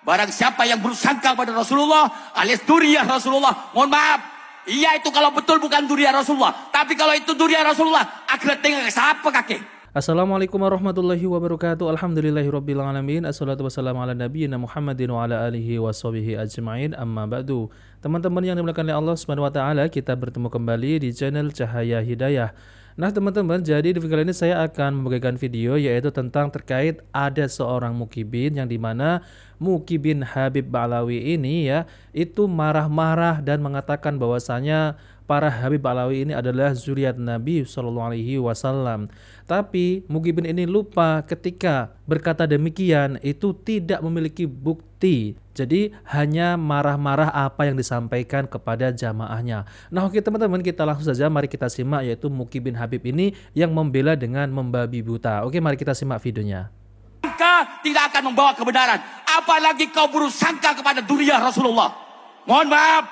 Barang siapa yang bersangka pada Rasulullah alias duriah Rasulullah, mohon maaf, iya itu kalau betul bukan duriah Rasulullah. Tapi kalau itu duriah Rasulullah, akhirat tinggal siapa kakek? Assalamualaikum warahmatullahi wabarakatuh. Alhamdulillahirabbil alamin. Assalatu wassalamu ala nabiyyina Muhammadin wa ala alihi washabihi ajmain. Amma ba'du. Teman-teman yang dimuliakan oleh Allah Subhanahu wa taala, kita bertemu kembali di channel Cahaya Hidayah. Nah, teman-teman, jadi di video kali ini saya akan membagikan video yaitu tentang terkait ada seorang mukibin yang dimana Mukibin Habib Ba'alawi ini ya itu marah-marah dan mengatakan bahwasanya para Habib Ba'alawi ini adalah zuriat Nabi SAW. Tapi Mukibin ini lupa ketika berkata demikian itu tidak memiliki bukti. Jadi hanya marah-marah apa yang disampaikan kepada jamaahnya. Nah, oke teman-teman, kita langsung saja mari kita simak yaitu Mukibin Habib ini yang membela dengan membabi buta. Oke, mari kita simak videonya. Tidak akan membawa kebenaran, apalagi kau bersangka kepada duriah Rasulullah. Mohon maaf,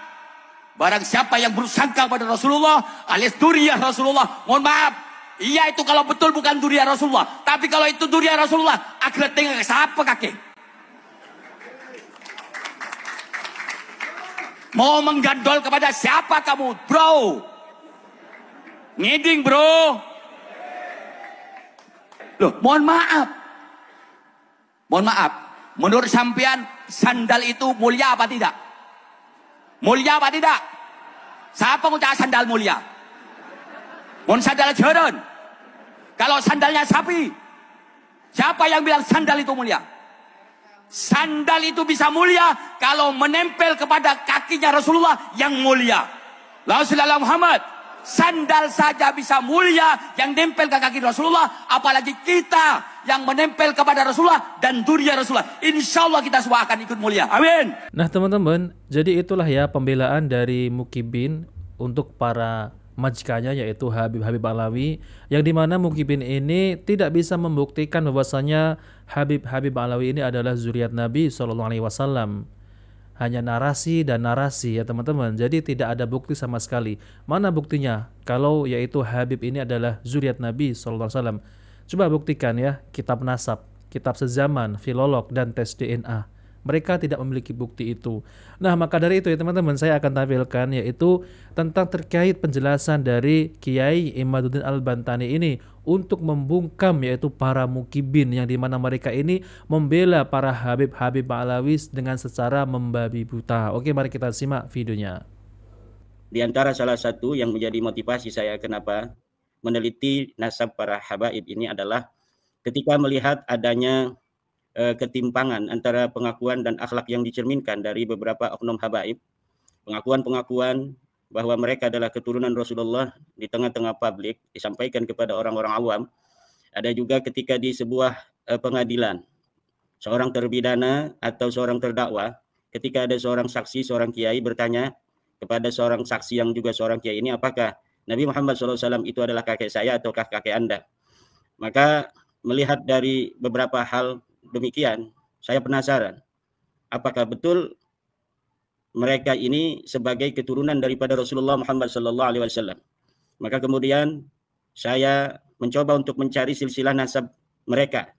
barang siapa yang bersangka kepada Rasulullah alias duriah Rasulullah, mohon maaf, iya itu kalau betul bukan duriah Rasulullah. Tapi kalau itu duriah Rasulullah, akhirat tinggal siapa kakek? Mau menggandol kepada siapa kamu, bro? Ngiding, bro. Loh, mohon maaf. Mohon maaf. Menurut sampean, sandal itu mulia apa tidak? Mulia apa tidak? Siapa ngucap sandal mulia? Mohon sandal jeren. Kalau sandalnya sapi, siapa yang bilang sandal itu mulia? Sandal itu bisa mulia kalau menempel kepada kakinya Rasulullah yang mulia. Rasulullah Muhammad, sandal saja bisa mulia yang nempel ke kaki Rasulullah, apalagi kita yang menempel kepada Rasulullah dan duriah Rasulullah. Insya Allah kita semua akan ikut mulia. Amin. Nah teman-teman, jadi itulah ya pembelaan dari Mukibin untuk para majikannya yaitu Habib Ba'alawi, yang dimana Mukibin ini tidak bisa membuktikan bahwasanya Habib Ba'alawi ini adalah zuriat Nabi SAW. Hanya narasi dan narasi ya teman-teman. Jadi tidak ada bukti sama sekali. Mana buktinya kalau yaitu Habib ini adalah zuriat Nabi SAW? Coba buktikan ya, kitab nasab, kitab sezaman, filolog, dan tes DNA. Mereka tidak memiliki bukti itu. Nah, maka dari itu ya teman-teman, saya akan tampilkan yaitu tentang terkait penjelasan dari Kiai Imaduddin Al-Bantani ini untuk membungkam yaitu para mukibin yang dimana mereka ini membela para Habib Ba'alawi dengan secara membabi buta. Oke, mari kita simak videonya. Di antara salah satu yang menjadi motivasi saya kenapa meneliti nasab para habaib ini adalah ketika melihat adanya ketimpangan antara pengakuan dan akhlak yang dicerminkan dari beberapa oknum habaib, pengakuan-pengakuan bahwa mereka adalah keturunan Rasulullah di tengah-tengah publik disampaikan kepada orang-orang awam. Ada juga ketika di sebuah pengadilan, seorang terpidana atau seorang terdakwa, ketika ada seorang saksi, seorang kiai bertanya kepada seorang saksi yang juga seorang kiai ini, apakah Nabi Muhammad SAW itu adalah kakek saya ataukah kakek Anda? Maka melihat dari beberapa hal demikian, saya penasaran apakah betul mereka ini sebagai keturunan daripada Rasulullah Muhammad SAW. Maka kemudian saya mencoba untuk mencari silsilah nasab mereka.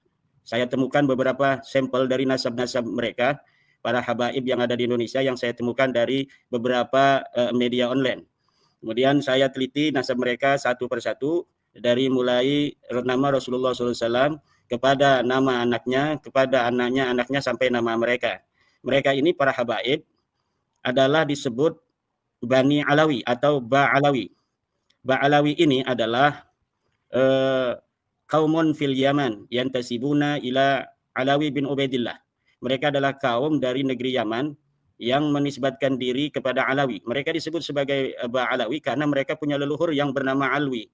Saya temukan beberapa sampel dari nasab-nasab mereka, para habaib yang ada di Indonesia, yang saya temukan dari beberapa media online. Kemudian saya teliti nasab mereka satu persatu, dari mulai nama Rasulullah SAW, kepada nama anaknya, kepada anaknya, sampai nama mereka. Mereka ini para habaib adalah disebut Bani Alawi atau Ba'alawi. Ba'alawi ini adalah kaumun fil Yaman yantasibuna ila Alawi bin Ubaidillah. Mereka adalah kaum dari negeri Yaman yang menisbatkan diri kepada Alawi. Mereka disebut sebagai Ba'alawi karena mereka punya leluhur yang bernama Alwi.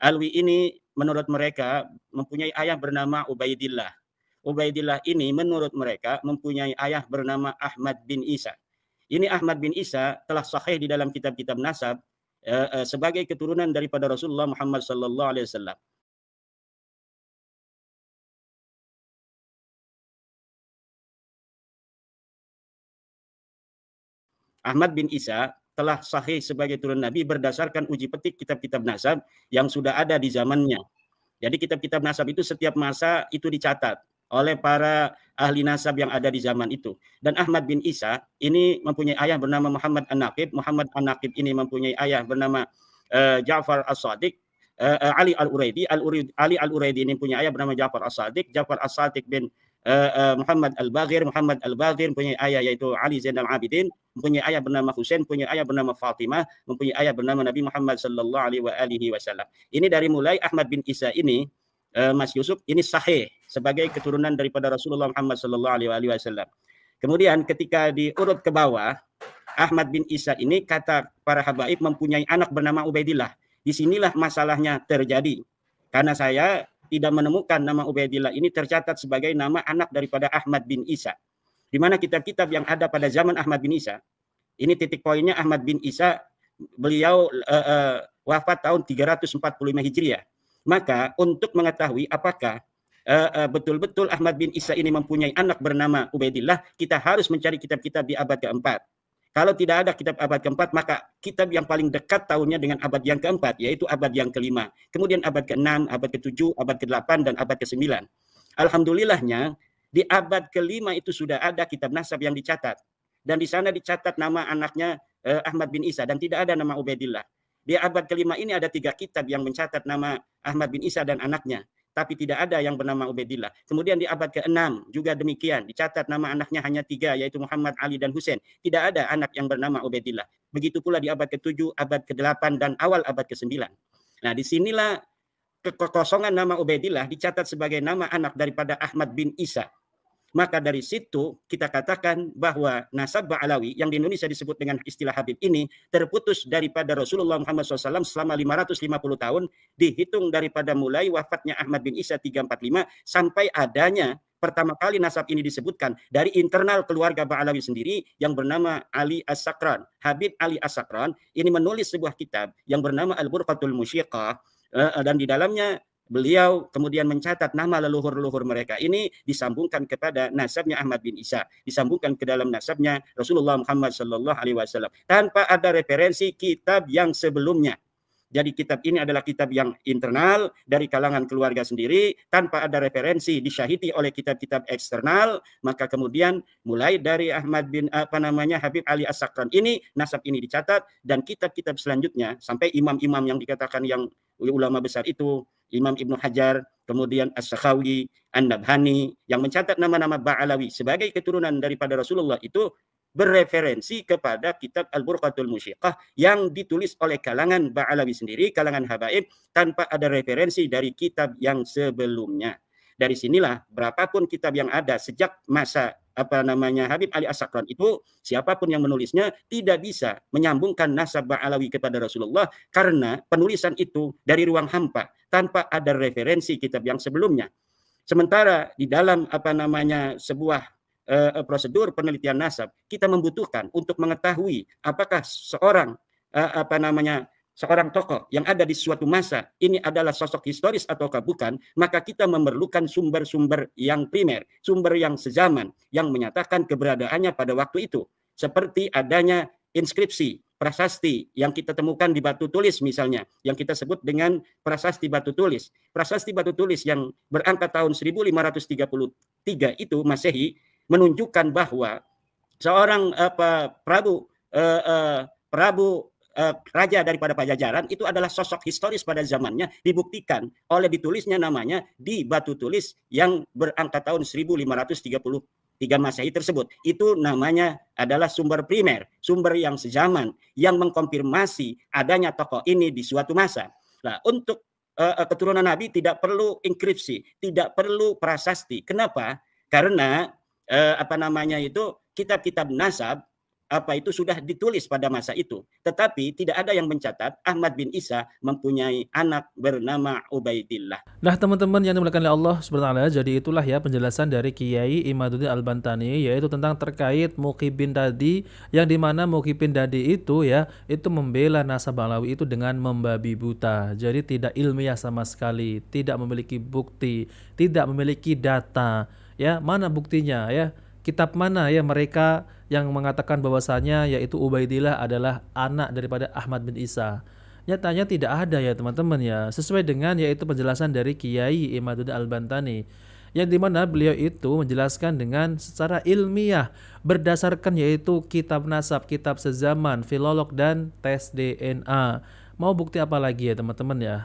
Alwi ini menurut mereka mempunyai ayah bernama Ubaidillah. Ubaidillah ini menurut mereka mempunyai ayah bernama Ahmad bin Isa. Ini Ahmad bin Isa telah sahih di dalam kitab-kitab nasab sebagai keturunan daripada Rasulullah Muhammad SAW. Ahmad bin Isa telah sahih sebagai turun Nabi berdasarkan uji petik kitab-kitab nasab yang sudah ada di zamannya. Jadi kitab-kitab nasab itu setiap masa itu dicatat oleh para ahli nasab yang ada di zaman itu. Dan Ahmad bin Isa ini mempunyai ayah bernama Muhammad An-Naqib. Muhammad An-Naqib ini mempunyai ayah bernama Ja'far As-Sadiq. Ali Al-Uraidi. Ali Al-Uraidi ini punya ayah bernama Ja'far As-Sadiq. Ja'far As-Sadiq bin Muhammad Al-Baghir. Muhammad Al-Baghir mempunyai ayah yaitu Ali Zainal Abidin, mempunyai ayah bernama Husain, mempunyai ayah bernama Fatimah, mempunyai ayah bernama Nabi Muhammad sallallahu alaihi wasallam. Ini dari mulai Ahmad bin Isa ini, Mas Yusuf, ini sahih sebagai keturunan daripada Rasulullah Muhammad sallallahu alaihi wasallam. Kemudian ketika diurut ke bawah, Ahmad bin Isa ini kata para habaib mempunyai anak bernama Ubaidillah. Disinilah masalahnya terjadi. Karena saya tidak menemukan nama Ubaidillah ini tercatat sebagai nama anak daripada Ahmad bin Isa. Di mana kitab-kitab yang ada pada zaman Ahmad bin Isa, ini titik poinnya Ahmad bin Isa, beliau wafat tahun 345 Hijriah. Maka untuk mengetahui apakah betul-betul Ahmad bin Isa ini mempunyai anak bernama Ubaidillah, kita harus mencari kitab-kitab di abad keempat. Kalau tidak ada kitab abad keempat, maka kitab yang paling dekat tahunnya dengan abad yang keempat, yaitu abad yang kelima. Kemudian abad ke-6, abad ke-7, abad ke-8, dan abad ke-9. Alhamdulillahnya, di abad kelima itu sudah ada kitab nasab yang dicatat. Dan di sana dicatat nama anaknya Ahmad bin Isa, dan tidak ada nama Ubaidillah. Di abad kelima ini ada 3 kitab yang mencatat nama Ahmad bin Isa dan anaknya, tapi tidak ada yang bernama Ubaidillah. Kemudian di abad ke-6 juga demikian, dicatat nama anaknya hanya 3, yaitu Muhammad, Ali, dan Husain. Tidak ada anak yang bernama Ubaidillah. Begitu pula di abad ke-7, abad ke-8, dan awal abad ke-9. Nah, disinilah kekosongan nama Ubaidillah dicatat sebagai nama anak daripada Ahmad bin Isa. Maka dari situ kita katakan bahwa nasab Ba'alawi yang di Indonesia disebut dengan istilah Habib ini terputus daripada Rasulullah Muhammad SAW selama 550 tahun, dihitung daripada mulai wafatnya Ahmad bin Isa 345 sampai adanya pertama kali nasab ini disebutkan dari internal keluarga Ba'alawi sendiri yang bernama Ali As-Sakran. Habib Ali As-Sakran ini menulis sebuah kitab yang bernama Al-Burqatul Musyiqah, dan di dalamnya beliau kemudian mencatat nama leluhur-leluhur mereka ini disambungkan kepada nasabnya Ahmad bin Isa, disambungkan ke dalam nasabnya Rasulullah Muhammad sallallahu alaihi wasallam tanpa ada referensi kitab yang sebelumnya. Jadi kitab ini adalah kitab yang internal dari kalangan keluarga sendiri tanpa ada referensi, disyahidi oleh kitab-kitab eksternal. Maka kemudian mulai dari Ahmad bin Habib Ali As-Sakran ini, nasab ini dicatat, dan kitab-kitab selanjutnya sampai imam-imam yang dikatakan yang ulama besar itu, Imam Ibnu Hajar, kemudian As-Sakhawi, An-Nabhani, yang mencatat nama-nama Ba'alawi sebagai keturunan daripada Rasulullah itu bereferensi kepada kitab Al-Burqatul Musyiqah yang ditulis oleh kalangan Ba'alawi sendiri, kalangan habaib, tanpa ada referensi dari kitab yang sebelumnya. Dari sinilah berapapun kitab yang ada sejak masa Habib Ali As-Sakran itu, siapapun yang menulisnya tidak bisa menyambungkan nasab Ba'alawi kepada Rasulullah karena penulisan itu dari ruang hampa tanpa ada referensi kitab yang sebelumnya. Sementara di dalam sebuah prosedur penelitian nasab, kita membutuhkan untuk mengetahui apakah seorang seorang tokoh yang ada di suatu masa ini adalah sosok historis ataukah bukan, maka kita memerlukan sumber-sumber yang primer, sumber yang sezaman, yang menyatakan keberadaannya pada waktu itu. Seperti adanya inskripsi, prasasti yang kita temukan di batu tulis misalnya, yang kita sebut dengan prasasti batu tulis. Prasasti batu tulis yang berangka tahun 1533 itu Masehi menunjukkan bahwa seorang Prabu raja daripada Pajajaran itu adalah sosok historis pada zamannya, dibuktikan oleh ditulisnya namanya di batu tulis yang berangka tahun 1533 Masehi tersebut. Itu namanya adalah sumber primer, sumber yang sezaman, yang mengkonfirmasi adanya tokoh ini di suatu masa. Nah, untuk keturunan Nabi tidak perlu inskripsi, tidak perlu prasasti. Kenapa? Karena kitab-kitab nasab itu sudah ditulis pada masa itu, tetapi tidak ada yang mencatat Ahmad bin Isa mempunyai anak bernama Ubaidillah. Nah, teman-teman yang dimuliakan oleh Allah Subhanahu wa taala, jadi itulah ya penjelasan dari Kiai Imaduddin Al-Bantani, yaitu tentang terkait Muqibin Dadi, yang dimana Muqibin Dadi itu itu membela nasab Ba'alawi itu dengan membabi buta. Jadi tidak ilmiah sama sekali, tidak memiliki bukti, tidak memiliki data. Mana buktinya Kitab mana mereka yang mengatakan bahwasanya yaitu Ubaidillah adalah anak daripada Ahmad bin Isa? Nyatanya tidak ada teman-teman sesuai dengan yaitu penjelasan dari Kiai Imaduddin Al-Bantani, yang dimana beliau itu menjelaskan dengan secara ilmiah berdasarkan yaitu kitab nasab, kitab sezaman, filolog dan tes DNA. Mau bukti apa lagi ya teman-teman ya?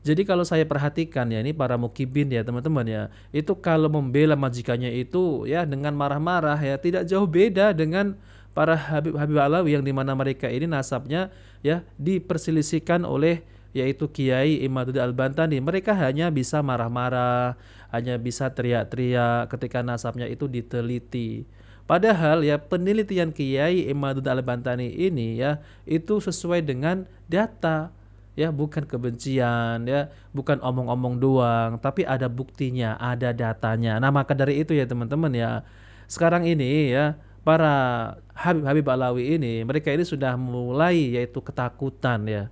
Jadi kalau saya perhatikan ya, ini para mukibin ya teman-teman ya, itu kalau membela majikannya itu ya dengan marah-marah ya, tidak jauh beda dengan para Habib Alawi yang dimana mereka ini nasabnya ya diperselisihkan oleh yaitu Kiai Imaduddin Al-Bantani. Mereka hanya bisa marah-marah, hanya bisa teriak-teriak ketika nasabnya itu diteliti. Padahal ya penelitian Kiai Imaduddin Al-Bantani ini ya itu sesuai dengan data, ya bukan kebencian, ya bukan omong-omong doang, tapi ada buktinya, ada datanya. Nah maka dari itu ya teman-teman ya, sekarang ini ya para Habib Alawi ini, mereka ini sudah mulai yaitu ketakutan ya,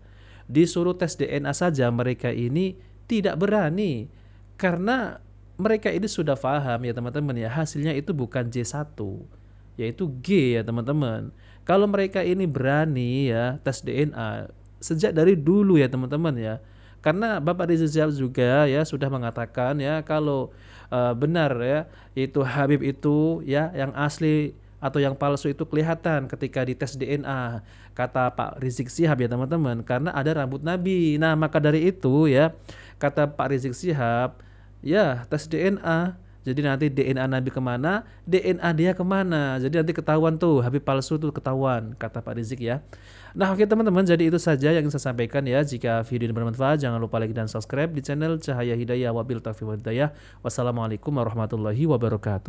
disuruh tes DNA saja mereka ini tidak berani, karena mereka ini sudah paham ya teman-teman ya, hasilnya itu bukan J1 yaitu G ya teman-teman. Kalau mereka ini berani ya tes DNA sejak dari dulu ya teman-teman ya, karena Bapak Rizik Syihab juga ya sudah mengatakan ya kalau benar ya itu Habib itu ya yang asli atau yang palsu itu kelihatan ketika dites DNA, kata Pak Rizik Syihab ya teman-teman, karena ada rambut Nabi. Nah maka dari itu ya kata Pak Rizik Syihab ya tes DNA, jadi nanti DNA Nabi kemana, DNA dia kemana, jadi nanti ketahuan tuh Habib palsu tuh ketahuan, kata Pak Rizik ya. Nah oke teman-teman, jadi itu saja yang saya sampaikan ya. Jika video ini bermanfaat, jangan lupa like dan subscribe di channel Cahaya Hidayah. Wabil taufiq wal hidayah. Wassalamualaikum warahmatullahi wabarakatuh.